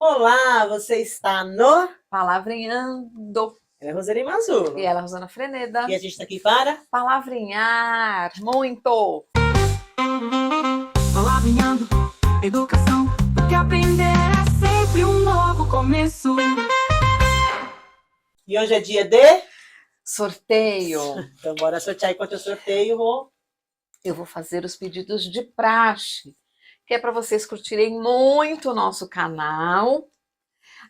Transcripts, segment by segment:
Olá, você está no Palavrinhando. É Roseli Mazzulo. E ela, Rosana Freneda. E a gente está aqui para Palavrinhar. Muito. Palavrinhando, educação, porque aprender é sempre um novo começo. E hoje é dia de Sorteio. Então bora sortear. Enquanto eu sorteio, Rô. Eu vou fazer os pedidos de praxe, que é para vocês curtirem muito o nosso canal,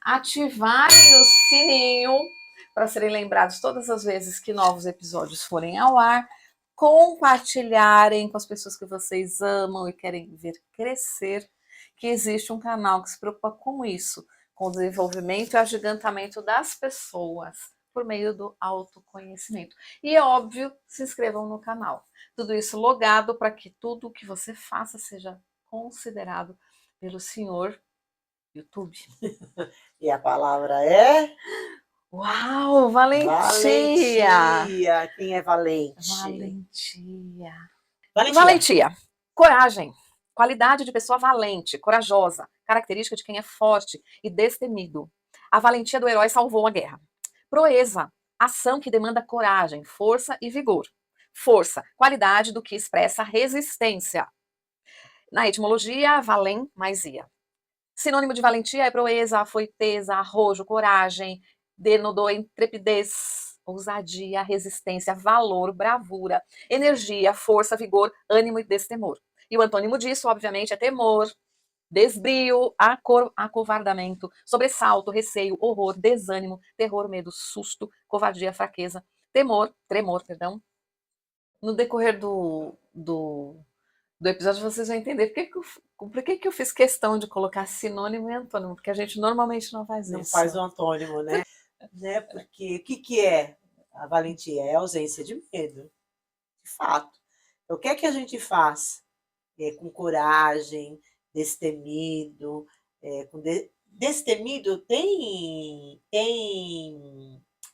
ativarem o sininho para serem lembrados todas as vezes que novos episódios forem ao ar, compartilharem com as pessoas que vocês amam e querem ver crescer, que existe um canal que se preocupa com isso, com o desenvolvimento e agigantamento das pessoas por meio do autoconhecimento. E é óbvio, se inscrevam no canal. Tudo isso logado para que tudo o que você faça seja considerado pelo senhor YouTube. E a palavra é Uau, valentia! valentia. Quem é valente? Valentia. Valentia. Valentia. Coragem. Qualidade de pessoa valente, corajosa. Característica de quem é forte e destemido. A valentia do herói salvou a guerra. Proeza. Ação que demanda coragem, força e vigor. Força. Qualidade do que expressa resistência. Na etimologia, valem mais ia. Sinônimo de valentia é proeza, afoiteza, arrojo, coragem, denodou intrepidez, ousadia, resistência, valor, bravura, energia, força, vigor, ânimo e destemor. E o antônimo disso, obviamente, é temor, desbrio, acovardamento, sobressalto, receio, horror, desânimo, terror, medo, susto, covardia, fraqueza, tremor, perdão. No decorrer do episódio vocês vão entender por que eu fiz questão de colocar sinônimo e antônimo, porque a gente normalmente não faz isso. Não faz o antônimo, né? Porque o que é a valentia? É a ausência de medo, de fato. Então, o que é que a gente faz com coragem, destemido? Destemido tem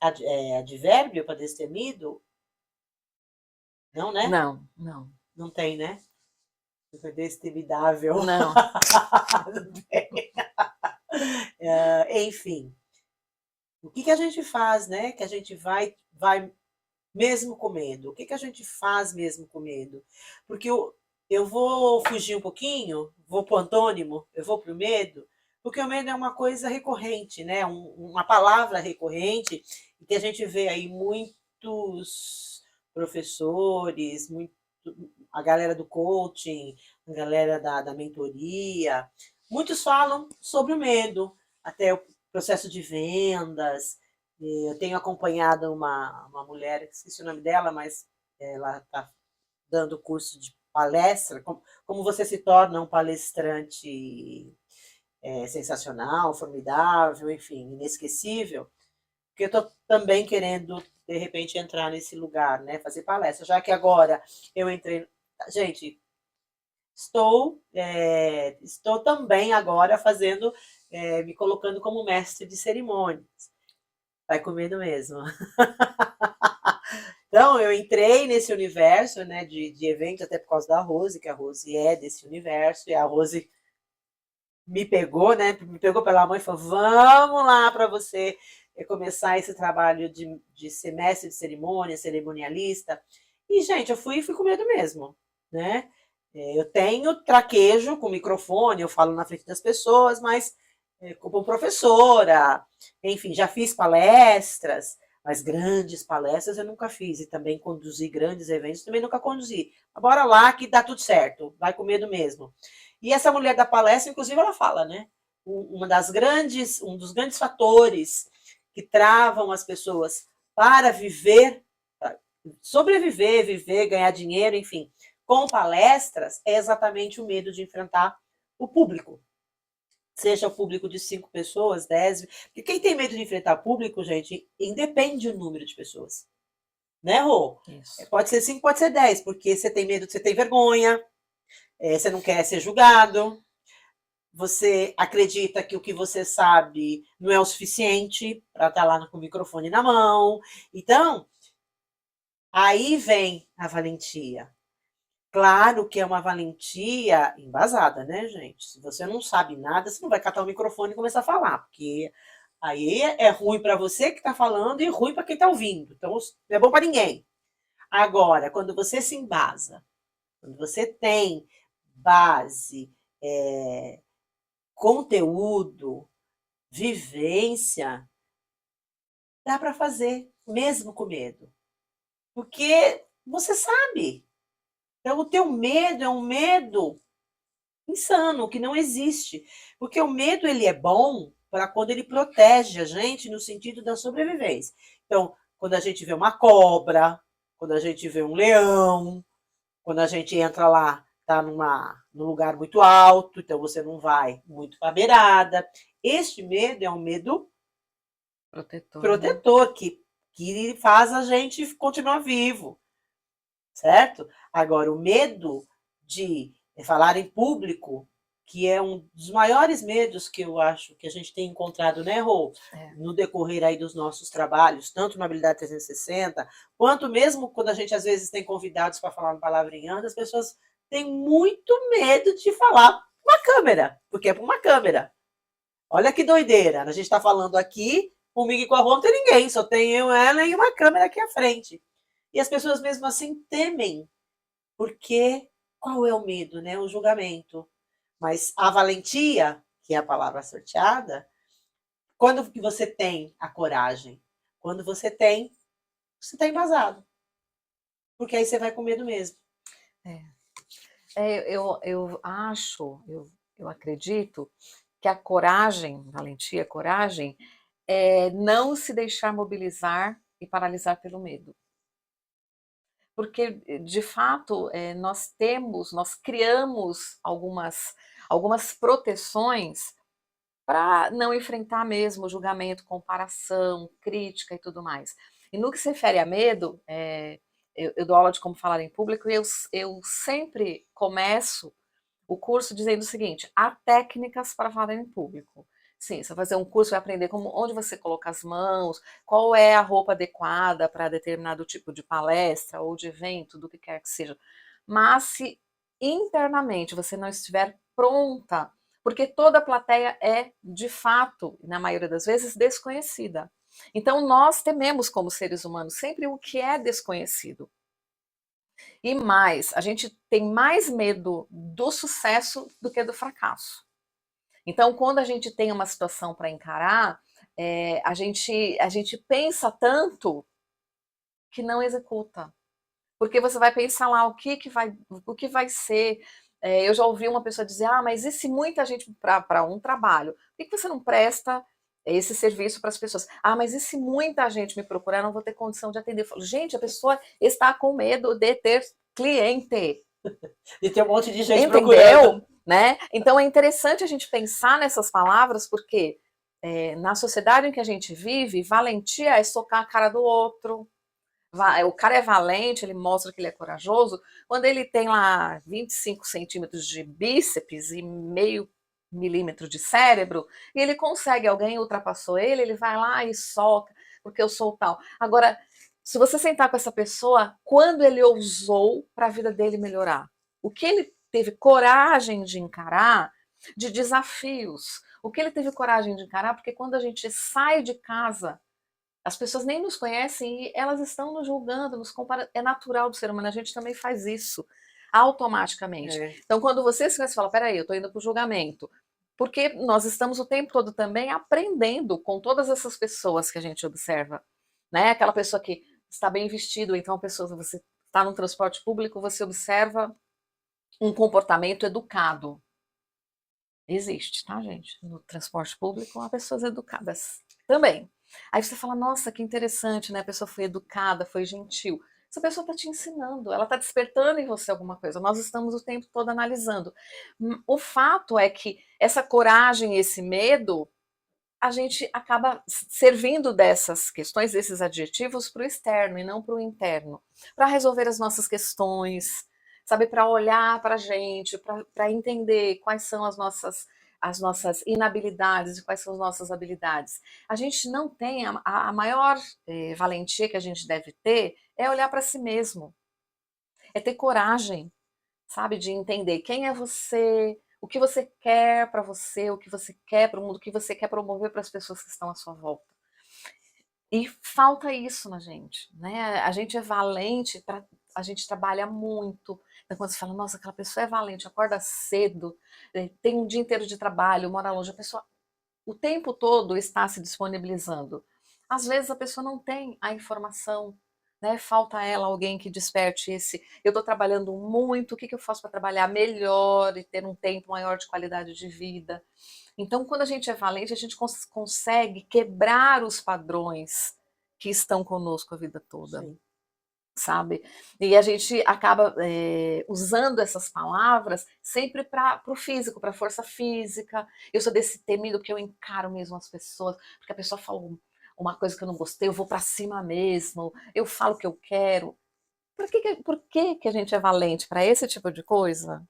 advérbio para destemido? Não, né? Não. Não tem, né? Destemidável. Não. Não tem. Enfim. O que a gente faz, né? Que a gente vai mesmo com medo. O que a gente faz mesmo com medo? Porque eu vou fugir um pouquinho, vou para o antônimo, eu vou para o medo, porque o medo é uma coisa recorrente, né? Uma palavra recorrente, e que a gente vê aí muitos professores, a galera do coaching, a galera da mentoria, muitos falam sobre o medo, até o processo de vendas. Eu tenho acompanhado uma mulher, esqueci o nome dela, mas ela está dando curso de palestra, como você se torna um palestrante sensacional, formidável, enfim, inesquecível, porque eu estou também querendo, de repente, entrar nesse lugar, né, fazer palestra, já que agora eu entrei... Gente, estou também agora fazendo, me colocando como mestre de cerimônias. Vai com medo mesmo. Então, eu entrei nesse universo, né, de eventos, até por causa da Rose, que a Rose é desse universo, e a Rose me pegou, né, me pegou pela mão e falou, vamos lá para você começar esse trabalho de ser mestre de cerimônia, cerimonialista. E, gente, eu fui com medo mesmo, né? Eu tenho traquejo com microfone, eu falo na frente das pessoas, mas como professora, enfim, já fiz palestras, mas grandes palestras eu nunca fiz, e também conduzi grandes eventos, também nunca conduzi. Bora lá que dá tudo certo, vai com medo mesmo. E essa mulher da palestra, inclusive, ela fala, né? Um dos grandes fatores que travam as pessoas para viver, para sobreviver, viver, ganhar dinheiro, enfim, com palestras, é exatamente o medo de enfrentar o público. Seja o público de 5 pessoas, 10... Porque quem tem medo de enfrentar público, gente, independe do número de pessoas. Né, Rô? Isso. Pode ser 5, pode ser 10, porque você tem medo, você tem vergonha, você não quer ser julgado, você acredita que o que você sabe não é o suficiente para estar lá com o microfone na mão. Então, aí vem a valentia. Claro que é uma valentia embasada, né, gente? Se você não sabe nada, você não vai catar o microfone e começar a falar, porque aí é ruim para você que está falando e ruim para quem está ouvindo. Então, não é bom para ninguém. Agora, quando você se embasa, quando você tem base, conteúdo, vivência, dá para fazer, mesmo com medo. Porque você sabe. Então, o teu medo é um medo insano, que não existe. Porque o medo ele é bom para quando ele protege a gente no sentido da sobrevivência. Então, quando a gente vê uma cobra, quando a gente vê um leão, quando a gente entra lá, tá num lugar muito alto, então você não vai muito para a beirada. Este medo é um medo Protetor, né? protetor, que faz a gente continuar vivo, certo? Agora, o medo de falar em público, que é um dos maiores medos que eu acho que a gente tem encontrado, né, Rô? No decorrer aí dos nossos trabalhos, tanto na Habilidade 360, quanto mesmo quando a gente às vezes tem convidados para falar no Palavrinhando, as pessoas têm muito medo de falar uma câmera, porque é para uma câmera. Olha que doideira, a gente está falando aqui, comigo e com a Rô não tem ninguém, só tem eu, ela e uma câmera aqui à frente. E as pessoas mesmo assim temem, porque qual é o medo, né? O julgamento. Mas a valentia, que é a palavra sorteada, quando que você tem a coragem? Quando você está embasado. Porque aí você vai com medo mesmo. Eu acho, eu acredito que a coragem, valentia, coragem, é não se deixar mobilizar e paralisar pelo medo. Porque, de fato, nós criamos algumas proteções para não enfrentar mesmo julgamento, comparação, crítica e tudo mais. E no que se refere a medo, eu dou aula de como falar em público e eu sempre começo o curso dizendo o seguinte: há técnicas para falar em público. Sim, você vai fazer um curso, vai aprender onde você coloca as mãos, qual é a roupa adequada para determinado tipo de palestra ou de evento, do que quer que seja. Mas se internamente você não estiver pronta, porque toda a plateia é, de fato, na maioria das vezes, desconhecida. Então nós tememos como seres humanos sempre o que é desconhecido. E mais, a gente tem mais medo do sucesso do que do fracasso. Então, quando a gente tem uma situação para encarar, a gente pensa tanto que não executa. Porque você vai pensar lá o que vai ser. Eu já ouvi uma pessoa dizer: ah, mas e se muita gente para um trabalho? Por que você não presta esse serviço para as pessoas? Ah, mas e se muita gente me procurar, eu não vou ter condição de atender? Eu falo, gente, a pessoa está com medo de ter cliente. E tem um monte de gente Entendeu? procurando. Né? Então é interessante a gente pensar nessas palavras, porque na sociedade em que a gente vive, valentia é socar a cara do outro. O cara é valente, ele mostra que ele é corajoso, quando ele tem lá 25 centímetros de bíceps e meio milímetro de cérebro, e ele consegue, alguém ultrapassou ele, ele vai lá e soca, porque eu sou tal. Agora, se você sentar com essa pessoa, quando ele ousou para a vida dele melhorar? O que ele teve coragem de encarar de desafios? O que ele teve coragem de encarar? Porque quando a gente sai de casa, as pessoas nem nos conhecem e elas estão nos julgando, nos comparando. É natural do ser humano, a gente também faz isso automaticamente. Então, quando você se conhece e fala, peraí, eu estou indo para o julgamento, porque nós estamos o tempo todo também aprendendo com todas essas pessoas que a gente observa, né? Aquela pessoa que está bem vestido, então você está no transporte público, você observa um comportamento educado. Existe, tá, gente? No transporte público, há pessoas educadas também. Aí você fala, nossa, que interessante, né? A pessoa foi educada, foi gentil. Essa pessoa está te ensinando, ela está despertando em você alguma coisa. Nós estamos o tempo todo analisando. O fato é que essa coragem, esse medo, a gente acaba servindo dessas questões, desses adjetivos para o externo e não para o interno, para resolver as nossas questões, sabe, para olhar para a gente, para entender quais são as nossas inabilidades e quais são as nossas habilidades. A gente não tem a maior valentia que a gente deve ter é olhar para si mesmo, é ter coragem. sabe? De entender quem é você, o que você quer para você, o que você quer para o mundo, o que você quer promover para as pessoas que estão à sua volta. E falta isso na gente, né? A gente é valente, a gente trabalha muito. Então, quando você fala, nossa, aquela pessoa é valente, acorda cedo, tem um dia inteiro de trabalho, mora longe, a pessoa o tempo todo está se disponibilizando. Às vezes a pessoa não tem a informação, né? Falta a ela alguém que desperte esse. Eu estou trabalhando muito, o que eu faço para trabalhar melhor e ter um tempo maior de qualidade de vida? Então, quando a gente é valente, a gente consegue quebrar os padrões que estão conosco a vida toda, Sim. sabe? E a gente acaba usando essas palavras sempre para o físico, para a força física. Eu sou desse temido porque eu encaro mesmo as pessoas, porque a pessoa falou uma coisa que eu não gostei, eu vou para cima mesmo, eu falo o que eu quero. Por que a gente é valente para esse tipo de coisa?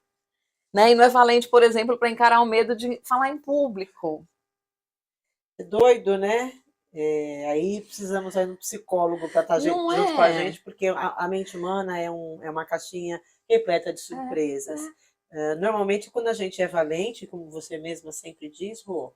Né? E não é valente, por exemplo, para encarar o medo de falar em público. É doido, né? Aí precisamos ir no psicólogo para estar Não junto com a é? gente, porque a mente humana é uma caixinha repleta de É, surpresas. Normalmente, quando a gente é valente, como você mesma sempre diz, Rô,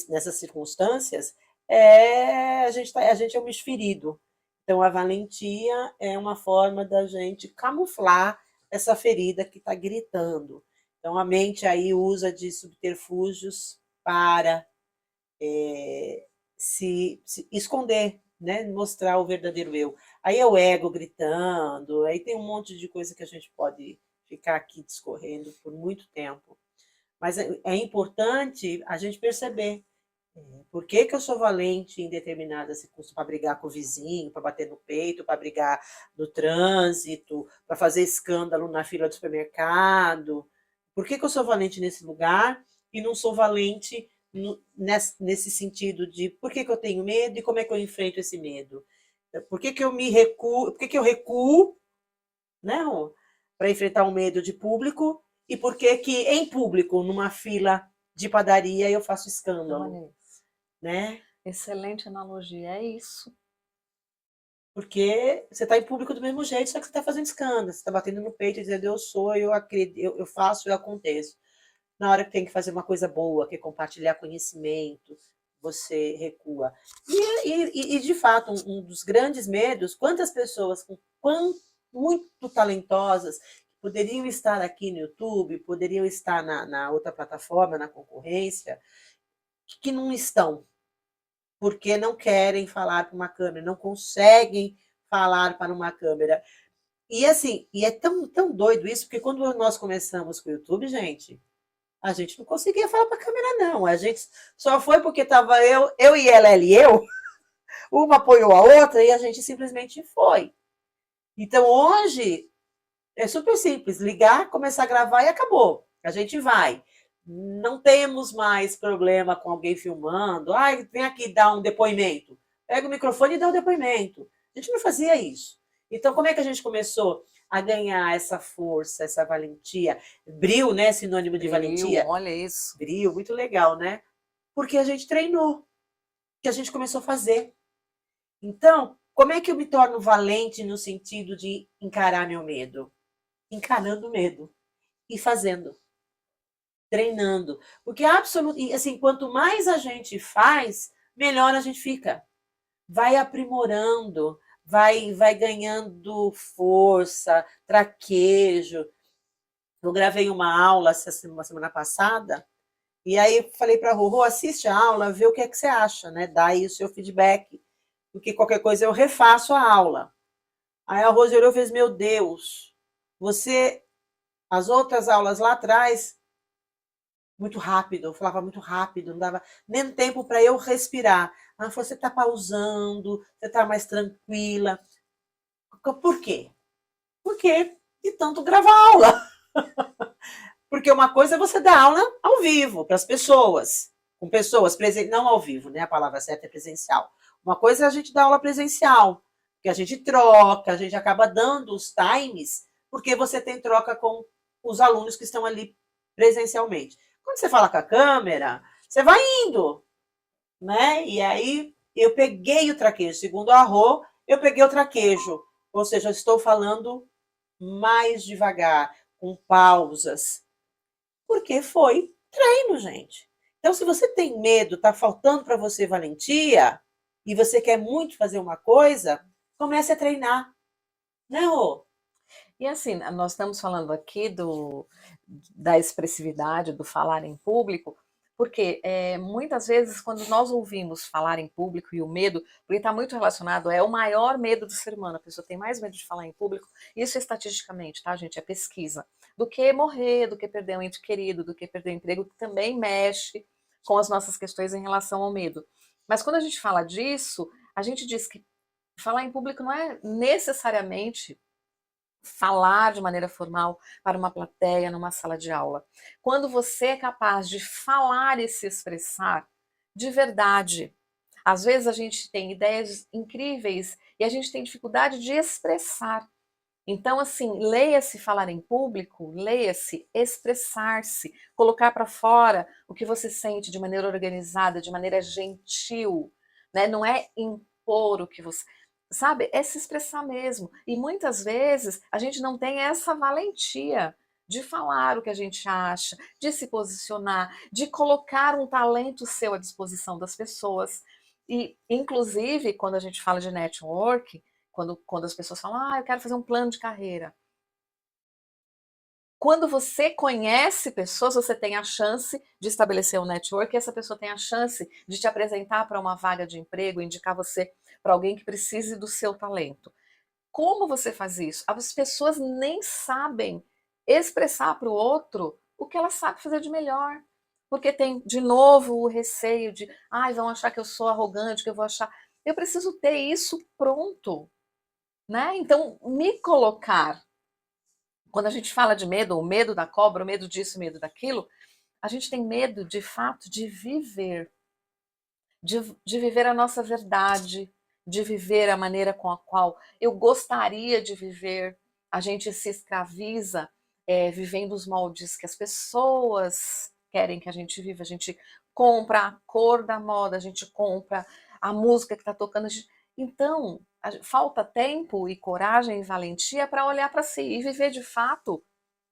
nessas circunstâncias, a gente é um esferido. Então, a valentia é uma forma da gente camuflar essa ferida que está gritando. Então, a mente aí usa de subterfúgios para se esconder, né? Mostrar o verdadeiro eu. Aí é o ego gritando, aí tem um monte de coisa que a gente pode ficar aqui discorrendo por muito tempo. Mas é importante a gente perceber por que eu sou valente em determinadas circunstâncias, para brigar com o vizinho, para bater no peito, para brigar no trânsito, para fazer escândalo na fila do supermercado. Por que eu sou valente nesse lugar e não sou valente nesse sentido de por que eu tenho medo e como é que eu enfrento esse medo? Por que eu me recuo, por que eu recuo, né, para enfrentar um medo de público e por que em público, numa fila de padaria, eu faço escândalo, olha isso. né? Excelente analogia, é isso. Porque você está em público do mesmo jeito, só que você está fazendo escândalo, você está batendo no peito e dizendo eu sou, eu acredito, eu faço, eu aconteço. Na hora que tem que fazer uma coisa boa, que é compartilhar conhecimento, você recua. E de fato, um dos grandes medos, quantas pessoas muito talentosas poderiam estar aqui no YouTube, poderiam estar na outra plataforma, na concorrência, que não estão, porque não querem falar para uma câmera, não conseguem falar para uma câmera. E assim, é tão doido isso, porque quando nós começamos com o YouTube, gente, a gente não conseguia falar para a câmera, não. A gente só foi porque estava eu e ela e eu, uma apoiou a outra e a gente simplesmente foi. Então hoje é super simples, ligar, começar a gravar e acabou. A gente vai. Não temos mais problema com alguém filmando. Ai, vem aqui dar um depoimento. Pega o microfone e dá um depoimento. A gente não fazia isso. Então, como é que a gente começou a ganhar essa força, essa valentia? Bril, né? Sinônimo de valentia. Olha isso. Bril, muito legal, né? Porque a gente treinou, que a gente começou a fazer. Então, como é que eu me torno valente no sentido de encarar meu medo? Encarando o medo e fazendo, treinando. Porque absolutamente, assim, quanto mais a gente faz, melhor a gente fica. Vai aprimorando, vai ganhando força, traquejo. Eu gravei uma aula uma semana passada, e aí falei para a Rô, assiste a aula, vê o que é que você acha, né? Dá aí o seu feedback, porque qualquer coisa eu refaço a aula. Aí a Rose olhou e fez, meu Deus, as outras aulas lá atrás, muito rápido, eu falava muito rápido, não dava nem tempo para eu respirar. Ela falou, você está pausando, você está mais tranquila. Por quê? Porque de tanto gravar aula. Porque uma coisa é você dar aula ao vivo, para as pessoas, com pessoas, não ao vivo, né? A palavra certa é presencial. Uma coisa é a gente dar aula presencial, que a gente troca, a gente acaba dando os times, porque você tem troca com os alunos que estão ali presencialmente. Quando você fala com a câmera, você vai indo, né? E aí eu peguei o traquejo. Segundo a Rô, eu peguei o traquejo. Ou seja, eu estou falando mais devagar, com pausas, porque foi treino, gente. Então, se você tem medo, tá faltando para você valentia, e você quer muito fazer uma coisa, comece a treinar, né, Rô? E assim, nós estamos falando aqui da expressividade, do falar em público, porque muitas vezes quando nós ouvimos falar em público e o medo, porque está muito relacionado, é o maior medo do ser humano, a pessoa tem mais medo de falar em público, isso estatisticamente, tá, gente, é pesquisa, do que morrer, do que perder um ente querido, do que perder o emprego, que também mexe com as nossas questões em relação ao medo. Mas quando a gente fala disso, a gente diz que falar em público não é necessariamente falar de maneira formal para uma plateia numa sala de aula. Quando você é capaz de falar e se expressar de verdade. Às vezes a gente tem ideias incríveis e a gente tem dificuldade de expressar. Então, assim, leia-se falar em público, leia-se expressar-se, colocar para fora o que você sente de maneira organizada, de maneira gentil, né? Não é impor o que você. Sabe? É se expressar mesmo. E muitas vezes a gente não tem essa valentia de falar o que a gente acha, de se posicionar, de colocar um talento seu à disposição das pessoas. E, inclusive, quando a gente fala de network, quando as pessoas falam, eu quero fazer um plano de carreira. Quando você conhece pessoas, você tem a chance de estabelecer um network e essa pessoa tem a chance de te apresentar para uma vaga de emprego, indicar você para alguém que precise do seu talento. Como você faz isso? As pessoas nem sabem expressar para o outro o que ela sabe fazer de melhor. Porque tem, de novo, o receio de, vão achar que eu sou arrogante, que eu vou achar. Eu preciso ter isso pronto. Né? Então, me colocar, quando a gente fala de medo, o medo da cobra, o medo disso, o medo daquilo, a gente tem medo, de fato, de viver, de viver a nossa verdade, de viver a maneira com a qual eu gostaria de viver. A gente se escraviza vivendo os moldes que as pessoas querem que a gente viva. A gente compra a cor da moda, a gente compra a música que está tocando. Então, falta tempo e coragem e valentia para olhar para si e viver de fato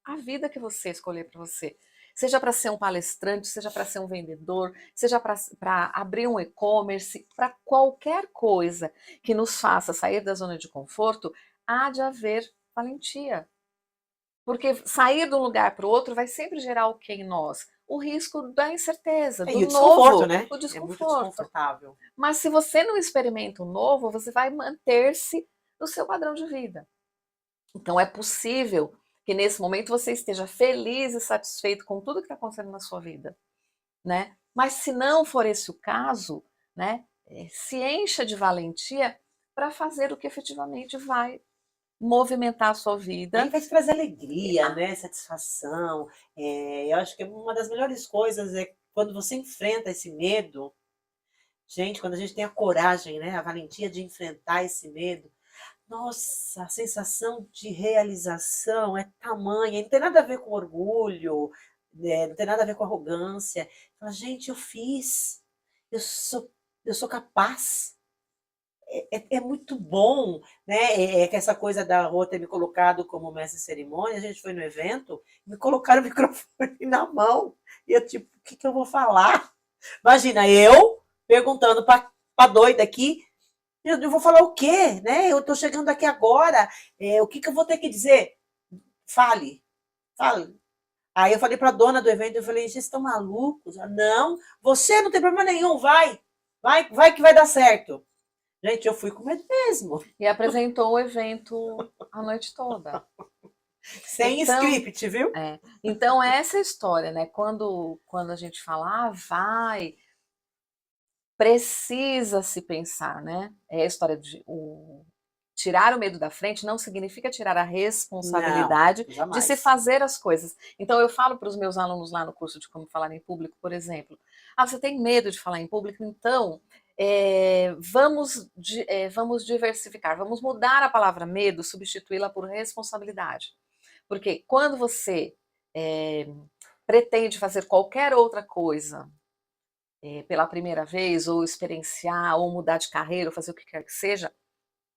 a vida que você escolher para você. Seja para ser um palestrante, seja para ser um vendedor, seja para abrir um e-commerce, para qualquer coisa que nos faça sair da zona de conforto, há de haver valentia. Porque sair de um lugar para o outro vai sempre gerar o que em nós? O risco da incerteza, do E o desconforto, novo, né? o É muito desconforto. desconfortável. Mas se você não experimenta o novo, você vai manter-se no seu padrão de vida. Então é possível que nesse momento você esteja feliz e satisfeito com tudo que está acontecendo na sua vida, né? Mas se não for esse o caso, né, se encha de valentia para fazer o que efetivamente vai movimentar a sua vida. Aí vai te trazer alegria, né? Satisfação. Eu acho que uma das melhores coisas é quando você enfrenta esse medo. Gente, quando a gente tem a coragem, né? A valentia de enfrentar esse medo. Nossa, a sensação de realização é tamanha. Não tem nada a ver com orgulho, né? Não tem nada a ver com arrogância. Fala, gente, eu fiz. Eu sou capaz. É muito bom, né? Que essa coisa da Rô ter me colocado como mestre de cerimônia, a gente foi no evento, me colocaram o microfone na mão, e eu tipo, o que eu vou falar? Imagina, eu perguntando para a doida aqui, eu vou falar o quê, né? Eu tô chegando aqui agora, o que eu vou ter que dizer? Fale, fale. Aí eu falei para a dona do evento, eu falei, vocês estão malucos? Não, você não tem problema nenhum, vai que vai dar certo. Gente, eu fui com medo mesmo. E apresentou o evento a noite toda. Sem script, viu? Então, essa história, né? Quando a gente fala, precisa se pensar, né? É a história de tirar o medo da frente não significa tirar a responsabilidade não, de se fazer as coisas. Então, eu falo para os meus alunos lá no curso de como falar em público, por exemplo, você tem medo de falar em público? Então, vamos diversificar, vamos mudar a palavra medo, substituí-la por responsabilidade. Porque quando você pretende fazer qualquer outra coisa pela primeira vez, ou experienciar, ou mudar de carreira, ou fazer o que quer que seja,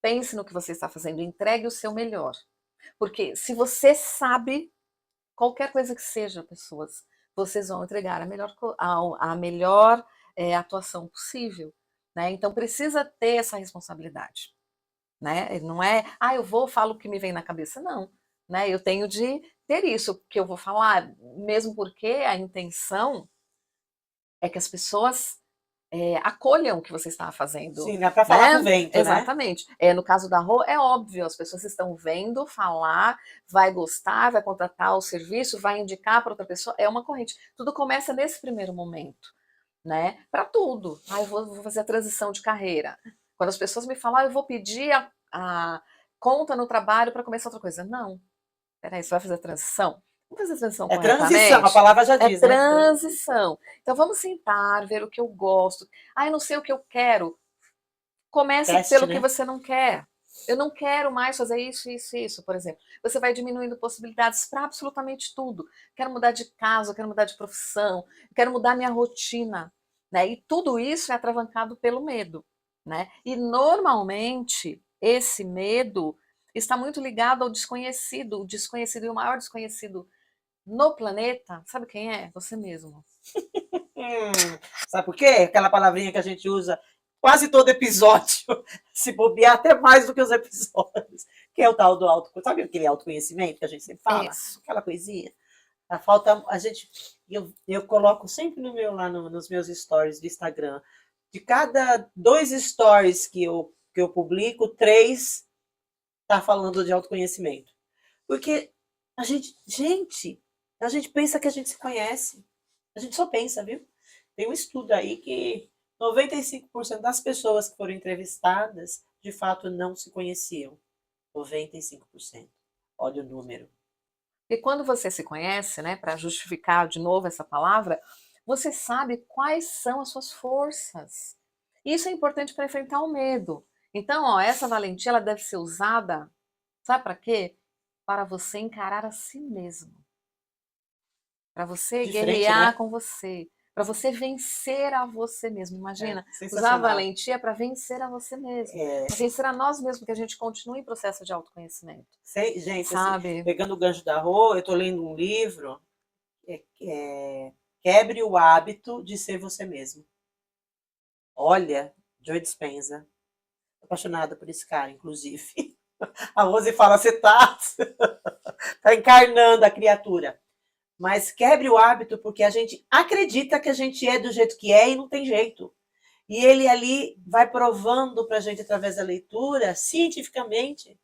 pense no que você está fazendo, entregue o seu melhor. Porque se você sabe qualquer coisa que seja, pessoas, vocês vão entregar a melhor atuação possível, né? Então precisa ter essa responsabilidade, né? Não é, eu vou, falo o que me vem na cabeça, não, né? Eu tenho de ter isso que eu vou falar, mesmo porque a intenção é que as pessoas acolham o que você está fazendo. Sim, não é para falar com o vento, né? Exatamente. No caso da Rô, é óbvio, as pessoas estão vendo, falar, vai gostar, vai contratar o serviço, vai indicar para outra pessoa, é uma corrente. Tudo começa nesse primeiro momento, né? Para tudo. Eu vou fazer a transição de carreira. Quando as pessoas me falam, eu vou pedir a conta no trabalho para começar outra coisa. Não. Peraí, você vai fazer a transição? Vamos fazer a transição É transição, a corretamente? palavra já É diz, né? transição. Então vamos sentar, ver o que eu gosto. Eu não sei o que eu quero. Comece Teste, pelo que né? você não quer. Eu não quero mais fazer isso, isso, isso, por exemplo. Você vai diminuindo possibilidades para absolutamente tudo. Quero mudar de casa, quero mudar de profissão, quero mudar minha rotina, né? E tudo isso é atravancado pelo medo, né? E normalmente esse medo está muito ligado ao desconhecido. O desconhecido e o maior desconhecido no planeta, sabe quem é? Você mesmo. Sabe por quê? Aquela palavrinha que a gente usa quase todo episódio, se bobear até mais do que os episódios, que é o tal do autoconhecimento. Sabe aquele autoconhecimento que a gente sempre fala? Isso. Aquela coisinha. Falta a gente. Eu coloco sempre no meu, lá nos meus stories do Instagram. De cada 2 stories que eu publico, 3 tá falando de autoconhecimento. Porque a gente pensa que a gente se conhece. A gente só pensa, viu? Tem um estudo aí que 95% das pessoas que foram entrevistadas, de fato, não se conheciam. 95%. Olha o número. E quando você se conhece, né, para justificar de novo essa palavra, você sabe quais são as suas forças. Isso é importante para enfrentar o medo. Então, essa valentia ela deve ser usada, sabe para quê? Para você encarar a si mesmo. Para você De frente, guerrear né? com você. Para você vencer a você mesmo. Imagina, usar a Sensacional. valentia para vencer a você mesmo. Para vencer a nós mesmos, que a gente continue em processo de autoconhecimento. Gente, sabe? Assim, pegando o gancho da Rô, eu estou lendo um livro, Quebre o Hábito de Ser Você Mesmo. Olha, Joe Dispenza. Tô apaixonada por esse cara, inclusive. A Rose fala, você tá encarnando a criatura. Mas quebre o hábito porque a gente acredita que a gente é do jeito que é e não tem jeito. E ele ali vai provando pra gente, através da leitura, cientificamente,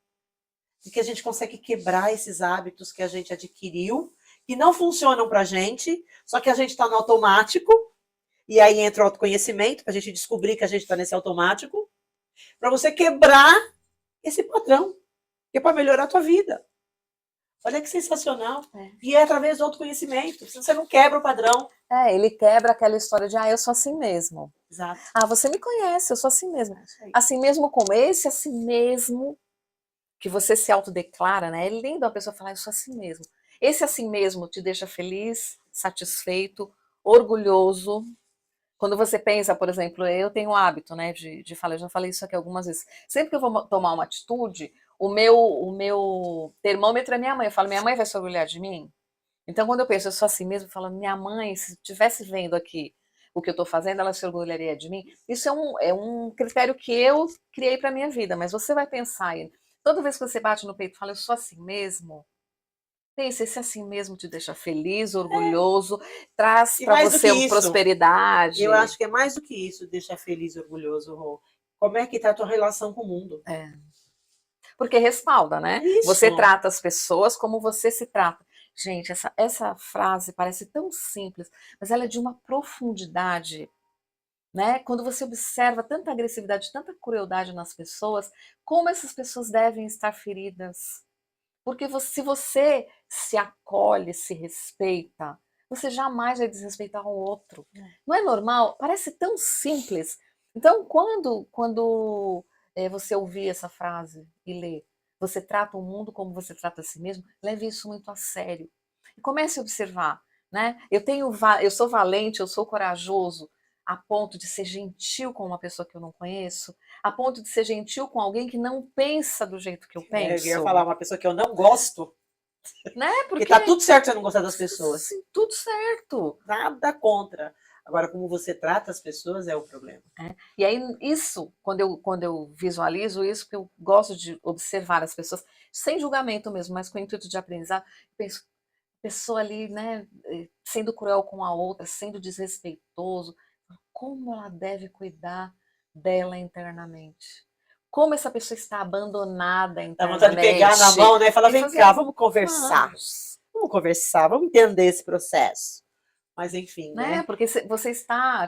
que a gente consegue quebrar esses hábitos que a gente adquiriu, que não funcionam pra gente, só que a gente tá no automático, e aí entra o autoconhecimento, pra gente descobrir que a gente tá nesse automático, pra você quebrar esse padrão, que é pra melhorar a tua vida. Olha que sensacional. E é através do autoconhecimento. Você não quebra o padrão. Ele quebra aquela história de, eu sou assim mesmo. Exato. Você me conhece, eu sou assim mesmo. Assim mesmo como esse, assim mesmo, que você se autodeclara, né? É lindo a pessoa falar, eu sou assim mesmo. Esse assim mesmo te deixa feliz, satisfeito, orgulhoso. Quando você pensa, por exemplo, eu tenho o hábito, né, de falar, eu já falei isso aqui algumas vezes. Sempre que eu vou tomar uma atitude, o meu termômetro é minha mãe. Eu falo, minha mãe vai se orgulhar de mim? Então, quando eu penso, eu sou assim mesmo, eu falo, minha mãe, se estivesse vendo aqui o que eu estou fazendo, ela se orgulharia de mim? Isso é um critério que eu criei para minha vida, mas você vai pensar, toda vez que você bate no peito e fala, eu sou assim mesmo, pense se assim mesmo te deixa feliz, orgulhoso, traz para você prosperidade. Eu acho que é mais do que isso, deixar feliz, orgulhoso, Rô. Como é que tá a tua relação com o mundo? Porque respalda, né? Isso. Você trata as pessoas como você se trata. Gente, essa frase parece tão simples, mas ela é de uma profundidade, né? Quando você observa tanta agressividade, tanta crueldade nas pessoas, como essas pessoas devem estar feridas. Porque se você se acolhe, se respeita, você jamais vai desrespeitar o outro. Não é normal? Parece tão simples. Então, quando você ouvir essa frase e ler, você trata o mundo como você trata a si mesmo, leve isso muito a sério. E comece a observar, né? Eu sou valente, eu sou corajoso, a ponto de ser gentil com uma pessoa que eu não conheço, a ponto de ser gentil com alguém que não pensa do jeito que eu penso. Eu ia falar, uma pessoa que eu não gosto. né? Porque tá tudo certo você não gostar das pessoas. Sim, tudo certo. Nada contra. Agora, como você trata as pessoas é o problema. E aí, isso, quando eu visualizo isso, porque eu gosto de observar as pessoas, sem julgamento mesmo, mas com o intuito de aprendizado, eu penso, pessoa ali, né, sendo cruel com a outra, sendo desrespeitoso, como ela deve cuidar dela internamente? Como essa pessoa está abandonada Dá vontade de pegar na internamente? mão, né? E falar, E vem fazer, cá, vamos conversar. vamos, Vamos conversar, vamos entender esse processo. Mas enfim, né? né? Porque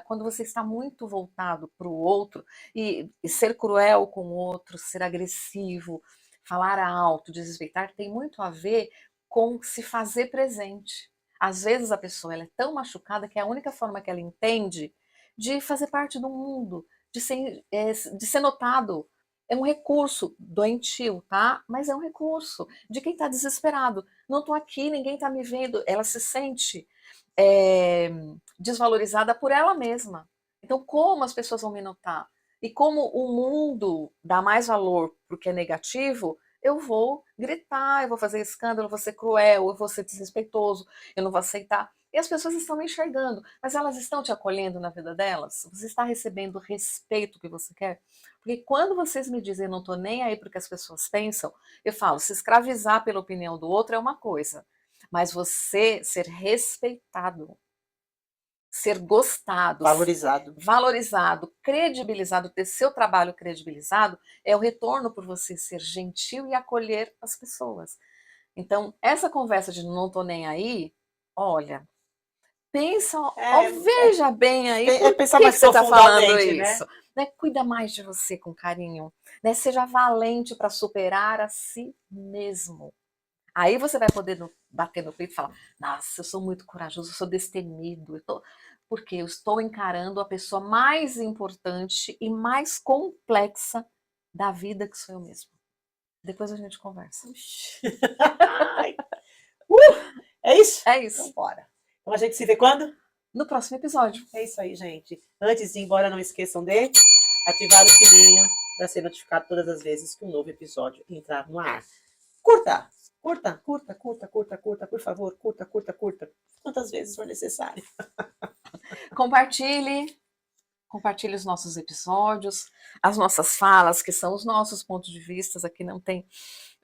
quando você está muito voltado para o outro e ser cruel com o outro, ser agressivo, falar alto, desrespeitar, tem muito a ver com se fazer presente. Às vezes a pessoa ela é tão machucada que é a única forma que ela entende de fazer parte do mundo, de ser notado. É um recurso doentio, tá? Mas é um recurso de quem está desesperado. Não estou aqui, ninguém está me vendo. Ela se sente é, desvalorizada por ela mesma. Então, como as pessoas vão me notar? E como o mundo dá mais valor para o que é negativo, eu vou gritar, eu vou fazer escândalo, eu vou ser cruel, eu vou ser desrespeitoso, eu não vou aceitar. E as pessoas estão me enxergando, mas elas estão te acolhendo na vida delas? Você está recebendo o respeito que você quer? Porque quando vocês me dizem, não estou nem aí para o que as pessoas pensam, eu falo, se escravizar pela opinião do outro é uma coisa, mas você ser respeitado, ser gostado, valorizado, credibilizado, ter seu trabalho credibilizado, é o retorno por você ser gentil e acolher as pessoas. Então, essa conversa de não tô nem aí, olha, pensa, veja bem aí, por que você está falando isso? Né? Cuida mais de você com carinho, né? Seja valente para superar a si mesmo. Aí você vai poder bater no peito e falar, nossa, eu sou muito corajoso, eu sou destemido, porque eu estou encarando a pessoa mais importante e mais complexa da vida, que sou eu mesma. Depois a gente conversa. É isso? É isso. Então, bora. Então a gente se vê quando? No próximo episódio. É isso aí, gente. Antes de ir embora, não esqueçam de ativar o sininho para ser notificado todas as vezes que um novo episódio entrar no ar. Curta, por favor, curta. Quantas vezes for necessário. Compartilhe os nossos episódios, as nossas falas, que são os nossos pontos de vista. Aqui não tem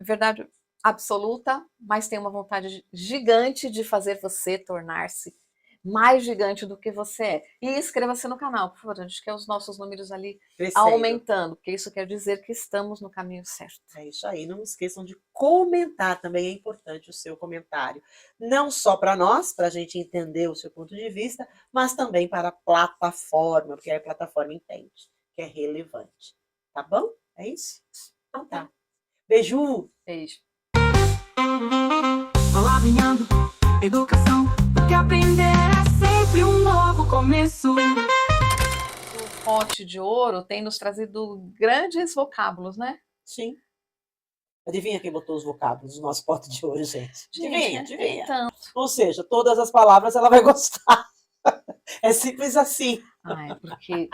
verdade absoluta, mas tem uma vontade gigante de fazer você tornar-se mais gigante do que você é. E inscreva-se no canal, por favor. A gente quer os nossos números ali aumentando, porque isso quer dizer que estamos no caminho certo. É isso aí. Não esqueçam de comentar, também é importante o seu comentário. Não só para nós, para a gente entender o seu ponto de vista, mas também para a plataforma, porque a plataforma entende que é relevante. Tá bom? É isso? Então tá. Beijo! Beijo. Palavrinhando, educação, porque aprender é sempre um novo começo. O pote de ouro tem nos trazido grandes vocábulos, né? Sim. Adivinha quem botou os vocábulos no nosso pote de ouro, gente? Adivinha. Então. Ou seja, todas as palavras ela vai gostar. É simples assim. É porque...